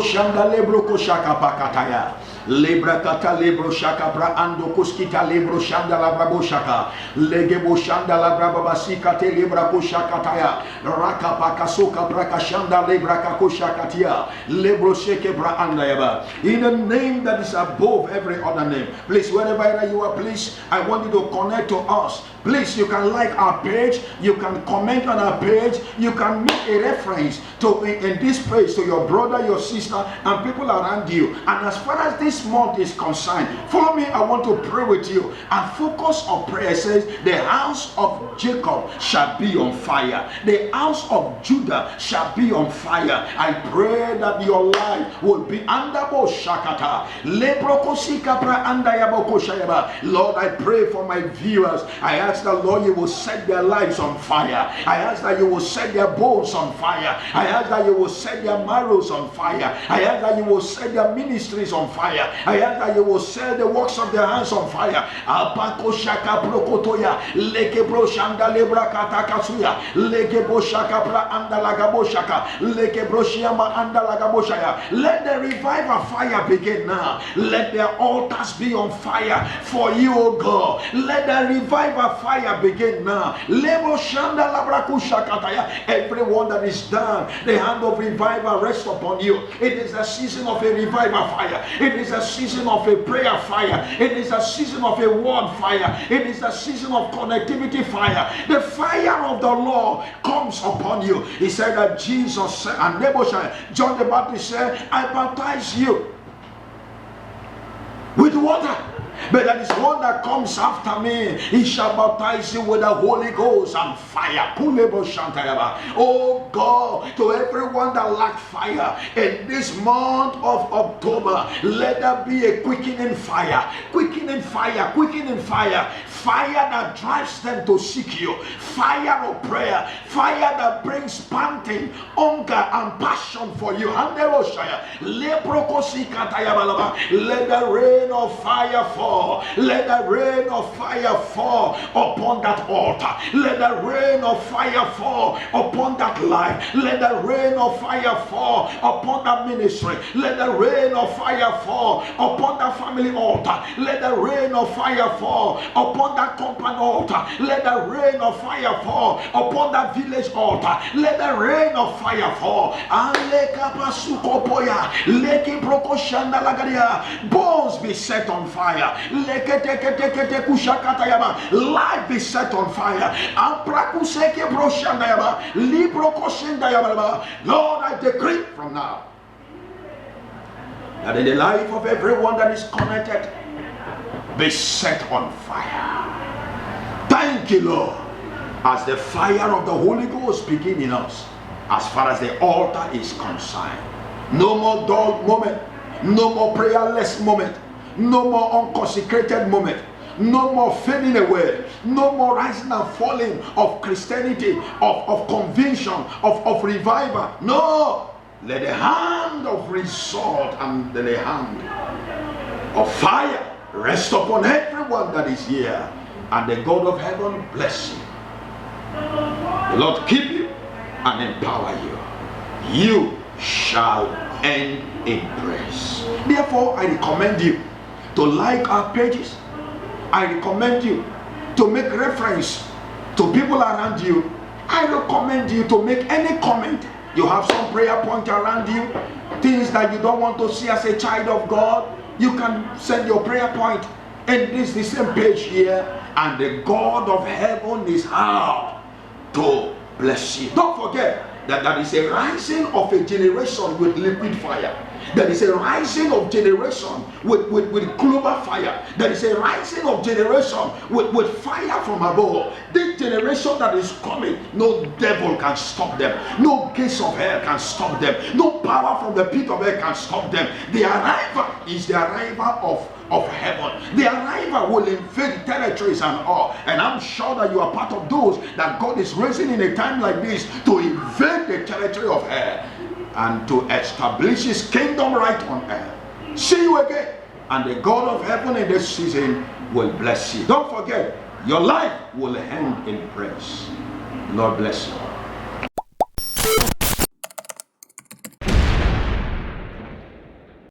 shanda lebro koshaka pakataya. Lebra kata lebro shaka bra ando kuskita lebro shanda la brabo shaka. Legebo shanda la braba basika te lebra koshaka taya. Raka pakasoka braka shanda lebra kakoshaka tia. Lebro sheke bra anda yaba. In the name that is above every other name. Please, wherever you are, please, I want you to connect to us. Please, you can like our page, you can comment on our page, you can make a reference to in this page to your brother, your sister, and people around you. And as far as this month is concerned, follow me. I want to pray with you and focus on prayer. It says, the house of Jacob shall be on fire, the house of Judah shall be on fire. I pray that your life will be under Boshakata. Lord, I pray for my viewers. I ask that, Lord, you will set their lives on fire. I ask that you will set their bones on fire. I ask that you will set their marrows on fire. I ask that you will set their ministries on fire. I ask that you will set the works of their hands on fire. Apako shaka brokotoya, leke bro shanda lebra katakasuya, leke bo shaka bra anda lagabo shaka, leke bro shiama anda lagabo shaya. Let the revival fire begin now. Let their altars be on fire for you, O God. Let the revival fire begin now. Lebo shanda labraku shakataya. Everyone that is done, the hand of revival rests upon you. It is a season of a revival fire. It is a season of a prayer fire. It is a season of a word fire. It is a season of connectivity fire. The fire of the Lord comes upon you. He said that Jesus said, and John the Baptist said, I baptize you with water, but there is one that comes after me. He shall baptize you with the Holy Ghost and fire. Oh God, to everyone that lack fire in this month of October, let there be a quickening fire, quickening fire, quickening fire. Fire that drives them to seek you. Fire of prayer. Fire that brings panting, hunger, and passion for you. Let the rain of fire fall. Let the rain of fire fall upon that altar. Let the rain of fire fall upon that life. Let the rain of fire fall upon that ministry. Let the rain of fire fall upon that family altar. Let the rain of fire fall upon that company altar. Let the rain of fire fall upon that village altar. Let the rain of fire fall. Bones be set on fire. Life be set on fire. Lord, I decree from now that in the life of everyone that is connected be set on fire. Thank you, Lord, as the fire of the Holy Ghost begin in us, as far as the altar is concerned. No more dull moment, no more prayerless moment, no more unconsecrated moment, no more fading away, no more rising and falling of Christianity, of conviction, of revival. No, let the hand of result and the hand of fire rest upon everyone that is here, and the God of heaven bless you. The Lord keep you and empower you. You shall end in praise. Therefore, I recommend you to like our pages. I recommend you to make reference to people around you. I recommend you to make any comment. You have some prayer point around you, things that you don't want to see as a child of God, you can send your prayer point and this the same page here, and the God of heaven is out to bless you. Don't forget that there is a rising of a generation with liquid fire. There is a rising of generation with global fire. There is a rising of generation with fire from above. This generation that is coming, no devil can stop them. No gates of hell can stop them. No power from the pit of hell can stop them. The arrival is the arrival of heaven. The arrival will invade territories and all. And I'm sure that you are part of those that God is raising in a time like this to invade the territory of hell and to establish his kingdom right on earth. See you again. And the God of heaven in this season will bless you. Don't forget, your life will end in praise. Lord bless you.